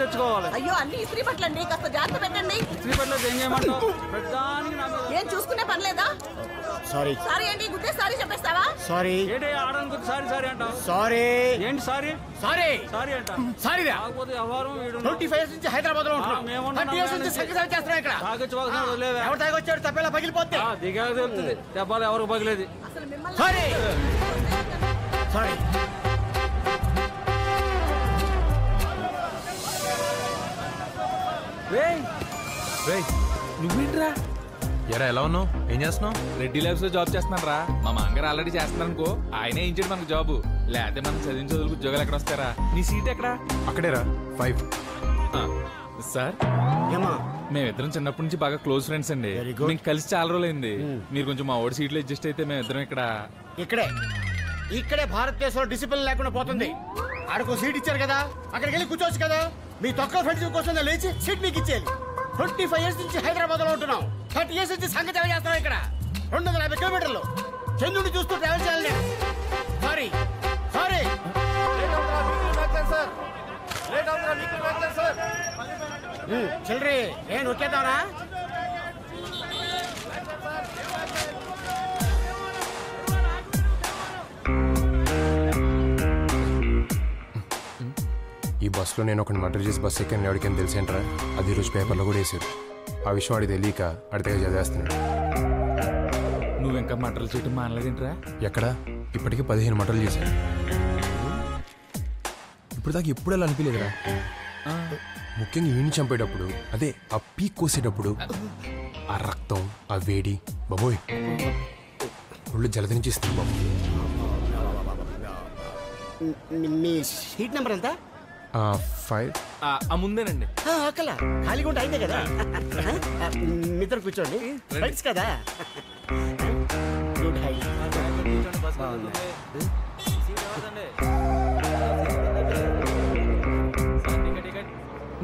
తెచ్చుకోవాలి. అయ్యో అన్ని ఇస్త్రీ పట్లండి, కాస్త జాగ్రత్త పెట్టండి. ఇస్త్రీ పట్ల ఏం చేయమంటావు? ఏం చూసుకునే పనిలేదా? సారీ సారీ ఏంటి, గుద్దే సారీ చెప్పేస్తావా? సారీ ఏంటి ఆడడానికి సారీ సారీ అంటావు? సారీ ఏంటి సారీ సారీ సారీ అంట? సారీ కాకపోతే వ్యవహారం 25 years నుంచి హైదరాబాద్ లో ఉంటున్నాం. 30 years నుంచి సంగీతం చేస్తున్నాం ఇక్కడ. ఎవరు తాగొచ్చాడు తప్పేలా పగిలిపోతే దిగాక తెలుస్తుంది. దెబ్బలు ఎవరికి పగిలేదు. అసలు మిమ్మల్ని సారీ సారీ నువ్వేంట్రా? ఎరా ఎలా ఉన్నావు? ఏం చేస్తున్నావు? రెడ్డి ల్యాబ్స్ లో జాబ్ చేస్తున్నాను రా. మా మాంగారు ఆల్రెడీ చేస్తున్నారు అనుకో, ఆయనే ఇచ్చాడు మనకు జాబు. లేకపోతే మనం చదివిన చదువులకు ఉద్యోగాలు ఎక్కడ వస్తారా? నీ సీట్ ఎక్కడా? అక్కడేరా 5. సార్ ఏమా మేమిద్దరం చిన్నప్పటి నుంచి బాగా క్లోజ్ ఫ్రెండ్స్ అండి. Very good. మీకు కలిసి చాలా రోజులైంది. మీరు కొంచెం మా ఓడి సీట్లో అడ్జస్ట్ అయితే మేమిద్దరం ఇక్కడే భారతదేశంలో డిసిప్లిన్ లేకుండా పోతుంది. ఆడకు సీట్ ఇచ్చారు కదా, అక్కడికి వెళ్ళి కూర్చోవచ్చు కదా. మీ తొక్క ఫ్రెండ్స్ కోసం లేచి సీట్ మీకు ఇచ్చేది. 25 years నుంచి హైదరాబాద్ లో ఉంటున్నాం. 30 years నుంచి సంగతి చేస్తున్నాం ఇక్కడ. 250 kilometers చంద్రుడిని చూస్తూ ట్రావెల్ చేయాలి. సారీ సారీ చిల్లరి ఏం నొక్కేద్దామనా? ఈ బస్సులో నేను ఒకటి మర్డర్ చేసి బస్సు ఎక్కాను. ఎవరికైనా తెలిసేంట్రా? అది ఈరోజు పేపర్లో కూడా వేసారు. ఆ విషయం వాడికి తెలియక అడితే చదివేస్తున్నాడు. నువ్వు ఇంకా మటర్లు చేయటం మానలేదేంట్రా? ఎక్కడ? ఇప్పటికీ 15 మర్డర్లు చేశాను. ఇప్పుడు దాకా ఎప్పుడు అలా అనిపించలేదురా. ముఖ్యంగా ఈయన్ని చంపేటప్పుడు, అదే ఆ పీక్ కోసేటప్పుడు ఆ రక్తం, ఆ వేడి, బాబోయ్ ఒళ్ళు జలదరించేస్తుంది బాబు. మీ సీట్ నెంబర్ ఎంత? 5. ముందేనండి. అక్కల ఖాళీగా ఉంటే అయితే కదా. మిత్రులు కూర్చోండి, ఫ్రెండ్స్ కదా. Good high.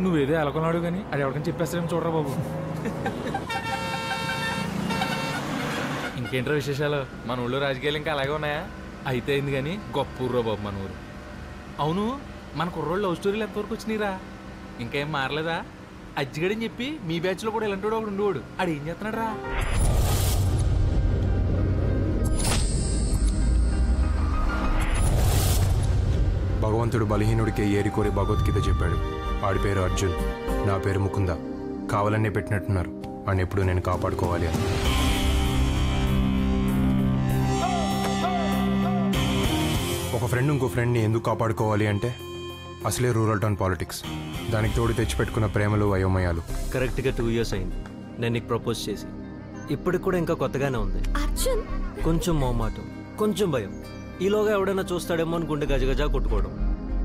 నువ్వేదో ఎలకొన్నాడు కానీ అది ఎవరికైనా చెప్పేస్తారేమో చూడరా బాబు. ఇంకేంట్రా విశేషాలు? మన ఊళ్ళో రాజకీయాలు ఇంకా అలాగే ఉన్నాయా? అయితే అయింది కానీ గొప్ప ఊర్రా బాబు మన ఊరు. అవును, మన కుర్రోళ్ళు లవ్ స్టోరీలు ఎంతవరకు వచ్చినాయిరా? ఇంకేం మారలేదా? అజ్జిగడని చెప్పి మీ బ్యాచ్లో కూడా ఇలాంటి వాడు ఒకడు ఉండేవాడు. ఆడు ఏం చేస్తున్నాడు రా? భగవంతుడు బలహీనుడికే ఏరికోరి భగవద్గీత చెప్పాడు. వాడి పేరు అర్జున్, నా పేరు ముకుంద. కావాలనే పెట్టినట్టున్నారు. వాడిని ఎప్పుడు నేను కాపాడుకోవాలి అని. ఒక ఫ్రెండ్ ఇంకో ఫ్రెండ్ని ఎందుకు కాపాడుకోవాలి అంటే అసలే రూరల్ టౌన్ పాలిటిక్స్. దానికి తోడు తెచ్చిపెట్టుకున్న ప్రేమలు, అయోమయాలు. కరెక్ట్గా 2 years అయింది నేను నీకు ప్రపోజ్ చేసి. ఇప్పటికి కూడా ఇంకా కొత్తగానే ఉంది. కొంచెం మొహమాటం, కొంచెం భయం. ఈలోగా ఎవడైనా చూస్తాడేమో అని గుండె గజగజా కొట్టుకోవడం.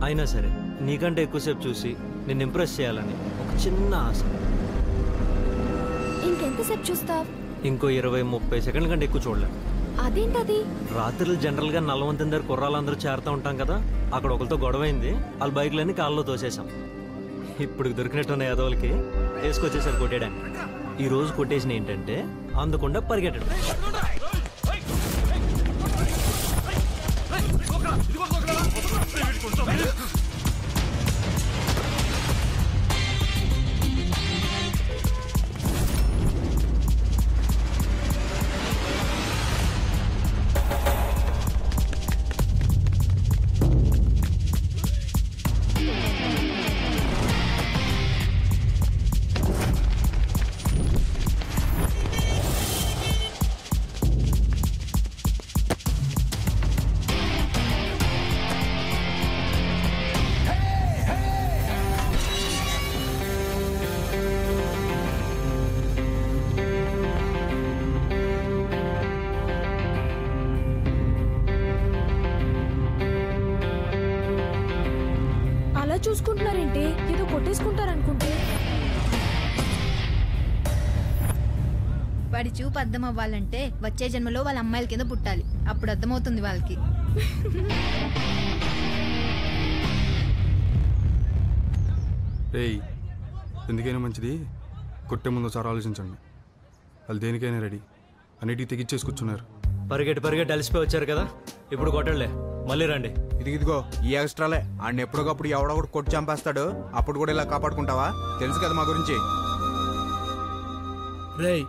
అయినా సరే నీకంటే ఎక్కువసేపు చూసి నిన్ను ఇంప్రెస్ చేయాలని ఒక చిన్న ఆశ. ఇంకెంతసేపు చూస్తావు? ఇంకో 20-30 సెకండ్ల కంటే ఎక్కువ చూడలే. అదేంటది? రాత్రులు జనరల్గా నల్లవంతం దగ్గర కుర్రాళ్ళందరూ చేరుతూ ఉంటాం కదా. అక్కడ ఒకరితో గొడవైంది. వాళ్ళ బైక్లన్నీ కాళ్ళలో తోసేసాం. ఇప్పుడు దొరికినట్టున్న యాదవులకి వేసుకొచ్చేసారు కొట్టేయడానికి. ఈ రోజు కొట్టేసిన ఏంటంటే అందకుండా పరిగెట్టడం. చూసుకుంటున్నారేంటి? ఏదో కొట్టేసుకుంటారనుకుంటే. వాడి చూపు అర్థం అవ్వాలంటే వచ్చే జన్మలో వాళ్ళ అమ్మాయిల కింద పుట్టాలి. అప్పుడు అర్థమవుతుంది వాళ్ళకి. ఏయ్, ఎందుకైనా మంచిది కొట్టే ముందు ఒకసారి ఆలోచించండి. వాళ్ళు దేనికైనా రెడీ. అన్నిటికీ తెగిచ్చేసి కూర్చున్నారు. పరిగెట్టి పరిగెట్టి అలసిపోయి వచ్చారు కదా, ఇప్పుడు కొట్టండి. మళ్ళీ రండి. ఇదిగో ఈ ఎక్స్ట్రాలే ఆడిని ఎప్పటికప్పుడు ఎవడొకటి కొట్టి చంపేస్తాడు. అప్పుడు కూడా ఇలా కాపాడుకుంటావా? తెలుసు కదా మా గురించి. రేయ్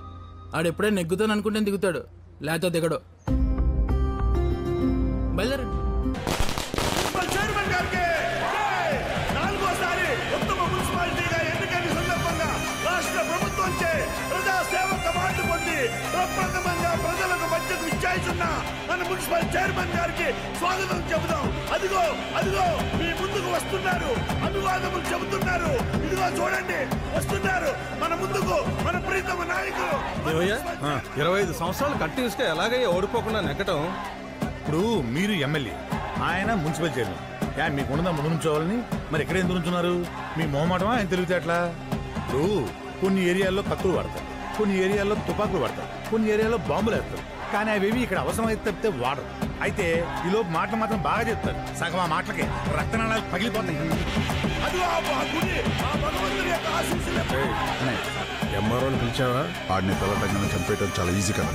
ఆడెప్పుడే నెగ్గుతాను అనుకుంటే దిగుతాడు, లేకపోతే దిగడు. బయలుదేరండి. ప్రజలకు మధ్యకు ఇచ్చాయిస్తున్న మన మున్సిపల్ చైర్మన్ గారికి స్వాగతం చెబుదాం. అదిగో అదిగో మీ ముందుకు వస్తున్నారు, అభివాదములు చెబుతున్నారు. ఇదిగో చూడండి వస్తున్నారు మన ముందుకు మన ప్రీతమ నాయకులు. 25 సంవత్సరాలు కంటిన్యూస్ గా ఎలాగయ్యా ఓడిపోకుండా నెగ్గటం? ఇప్పుడు మీరు ఎమ్మెల్యే, ఆయన మున్సిపల్ చైర్మన్. మీకున్నదా ముందు నుంచోవాలని, మరి ఎక్కడ ఎందుకు నుంచున్నారు? మీ మొహమాటమా ఆయన తెలివితేటలా? ఇప్పుడు కొన్ని ఏరియాల్లో కత్తులు వాడతారు, కొన్ని ఏరియాల్లో తుపాకులు వాడతారు, కొన్ని ఏరియాలో బాంబులు వేస్తారు. కానీ అవేవి ఇక్కడ అవసరమైతే తప్పితే వాడరు. అయితే ఈలోపు మాటలు మాత్రం బాగా చెప్తారు. సగం ఆ మాటలకే రక్తనాళాలు పగిలిపోతాయి. ఎంఆర్ఓని పిలిచావా? ఆడిని తలటంగా చంపేయటం చాలా ఈజీ కదా.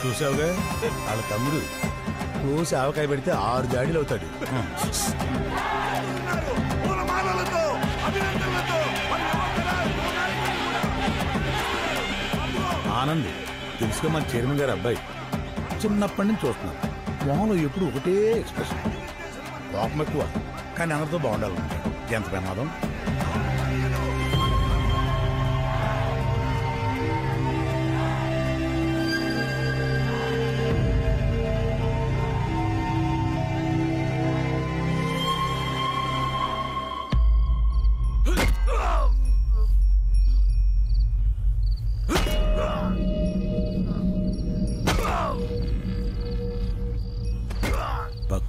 చూసావుగా వాళ్ళ తమ్ముడు కోసి ఆవకాయ పెడితే 6 జాడీలు అవుతాడు. ఆనంద్ తెలుసుగా మన చైర్మన్ గారు అబ్బాయి. చిన్నప్పటి నుంచి చూస్తున్నాను, మొహంలో ఎప్పుడు ఒకటే ఎక్స్ప్రెషన్. కోపం ఎక్కువ, కానీ అందరితో బాగుండాలనుకుంటాడు. ఎంత ప్రమాదం.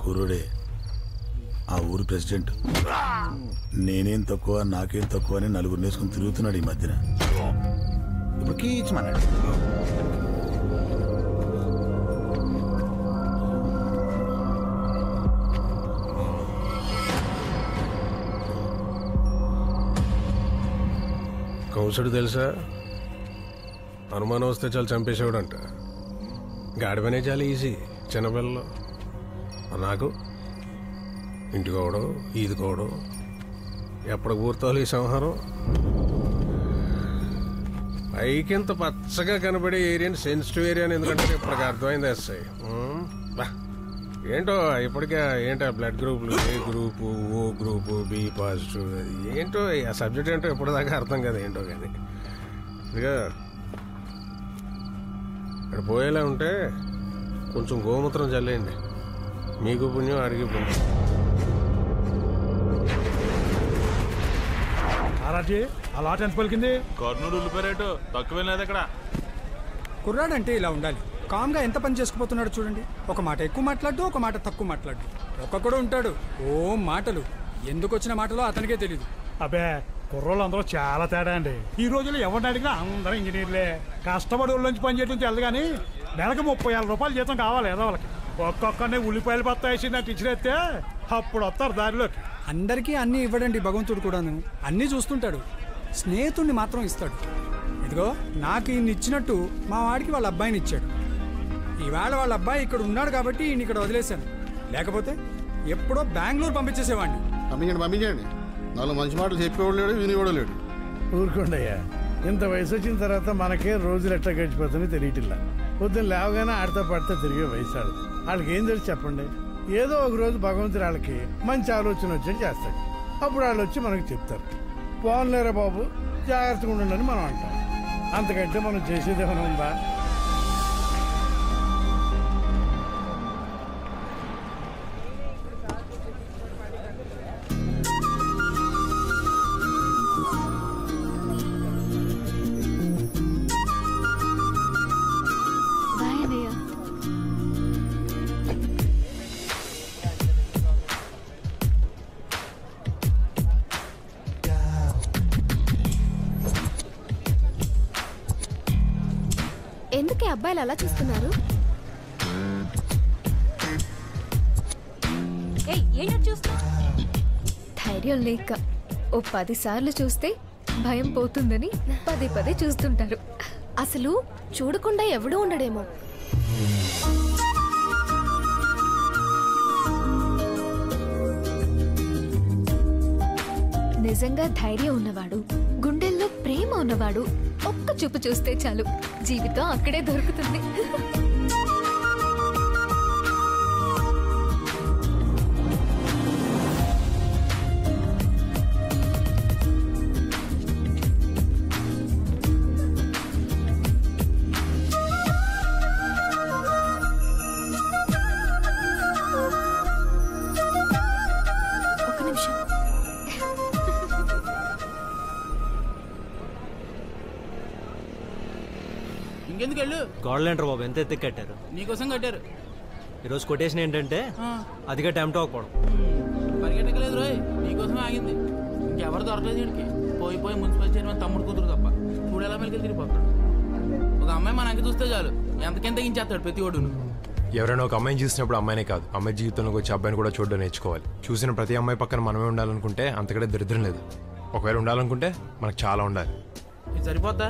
కుర్రుడే ఆ ఊరు ప్రెసిడెంట్. నేనేం తక్కువ నాకేం తక్కువ అని నలుగురు నేసుకుని తిరుగుతున్నాడు ఈ మధ్యన. ఇప్పుడు కీచమన్నాడు. కౌన్సుడు తెలుసా? అనుమానం వస్తే చాలా చంపేసేవాడంట. గాడిపనే చాలా ఈజీ చిన్నపిల్లలు. నాకు ఇంటికోవడం ఈదుకోవడం ఎప్పటికి పూర్తవాలి ఈ సంహారం. పైకింత పచ్చగా కనబడే ఏరియాని సెన్సిటివ్ ఏరియా అని ఎందుకంటే ఇప్పటికి అర్థమైంది ఎస్ఐ. ఏంటో ఇప్పటికే ఏంటో బ్లడ్ గ్రూపులు, A group, O group, B positive, ఏంటో ఆ సబ్జెక్ట్ ఏంటో ఇప్పటిదాకా అర్థం కదా ఏంటో. కానీ ఇదిగా ఇక్కడ పోయేలా ఉంటే కొంచెం గోమూత్రం చల్లేయండి. మీకు పుణ్యం, అడిగి పుణ్యం. అలా ఎంత పలికింది? కర్నూలు ఉల్లిపాయ రేటు తక్కువే లేదు ఇక్కడ. కుర్రాడంటే ఇలా ఉండాలి. కామ్గా ఎంత పని చేసుకుపోతున్నాడు చూడండి. ఒక మాట ఎక్కువ మాట్లాడు, ఒక మాట తక్కువ మాట్లాడు. ఒక్కొక్కడు ఉంటాడు ఓ మాటలు. ఎందుకు వచ్చిన మాటలో అతనికే తెలీదు. అబ్బే కుర్రోళ్ళు అందరూ చాలా తేడా అండి. ఈ రోజుల్లో ఎవరిని అడిగినా అందరూ ఇంజనీర్లే. కష్టపడి ఊళ్ళోంచి పని చేయడం తెలదు కానీ నెలకు 30,000 రూపాయలు జీతం కావాలి ఏదో వాళ్ళకి. ఒక్కొక్కరిని ఉల్లిపాయలు బత్తా వేసిందంటే ఇచ్చిరేస్తే అప్పుడు వస్తారు దారిలోకి. అందరికీ అన్నీ ఇవ్వడండి భగవంతుడు కూడాను. అన్నీ చూస్తుంటాడు, స్నేహితుడిని మాత్రం ఇస్తాడు. ఇదిగో నాకు ఈయన ఇచ్చినట్టు మా వాడికి వాళ్ళ అబ్బాయిని ఇచ్చాడు. ఈవేళ వాళ్ళ అబ్బాయి ఇక్కడ ఉన్నాడు కాబట్టి ఈయన ఇక్కడ వదిలేశాను. లేకపోతే ఎప్పుడో బెంగళూరు పంపించేసేవాడిని. పంపించండి. 4 మంచి మాటలు చెప్పేవాడు లేడు, వినివాడు లేడు. ఊరుకోండయ్యా, ఇంత వయసు వచ్చిన తర్వాత మనకే రోజులు ఎట్లా గడిచిపోతుందో తెలియటిల్లా. పొద్దున్న లేవగానే ఆడతా పడితే తిరిగే వయసు ఆడు. వాళ్ళకి ఏం తెలిసి చెప్పండి. ఏదో ఒక రోజు భగవంతుడు వాళ్ళకి మంచి ఆలోచన వచ్చి చేస్తాడు. అప్పుడు వాళ్ళు వచ్చి మనకు చెప్తారు, పోన్లేరా బాబు జాగ్రత్తగా ఉండండి మనం అంటాం. అంతకంటే మనం చేసేది ఏమైనా ఉందా? ఎందుకే అబ్బాయిలు అలా చూస్తున్నారు? ధైర్యం లేక ఓ 10 సార్లు చూస్తే భయం పోతుందని పదే చూస్తుంటారు. అసలు చూడకుండా ఎవడూ ఉండడేమో. నిజంగా ధైర్యం ఉన్నవాడు, గుండెల్లో ప్రేమ ఉన్నవాడు ఒక్క చూపు చూస్తే చాలు, జీవితం అక్కడే దొరుకుతుంది. ఇంకెందుకు వెళ్ళు? గోడలేంటారు బాబు, ఎంత ఎత్తి కట్టారు. నీకోసం కట్టారు. ఈరోజు కొటేషన్ ఏంటంటే అదిగా టైం టాక్ పోవడం. పరిగెట్టకలేదు రోయ్, నీకోసమే ఆగింది. ఇంకెవరు దొరకలేదు వీడికి. పోయి పోయి మున్సిపల్ చైర్మన్ తమ్ముడు కూతురు తప్ప చూడు ఎలా మెలికి తిరిగిపోతాడు. ఒక అమ్మాయి మన అంక చూస్తే చాలు ఎంతకెంత తగ్గించేస్తాడు ప్రతి ఒడును. ఎవరైనా ఒక అమ్మాయిని చూసినప్పుడు అమ్మాయినే కాదు, అమ్మాయి జీవితంలోకి వచ్చి అబ్బాయిని కూడా చూడడం నేర్చుకోవాలి. చూసిన ప్రతి అమ్మాయి పక్కన మనమే ఉండాలనుకుంటే అంతకంటే దరిద్రం లేదు. ఒకవేళ ఉండాలనుకుంటే మనకు చాలా ఉండాలి. ఇది సరిపోతా?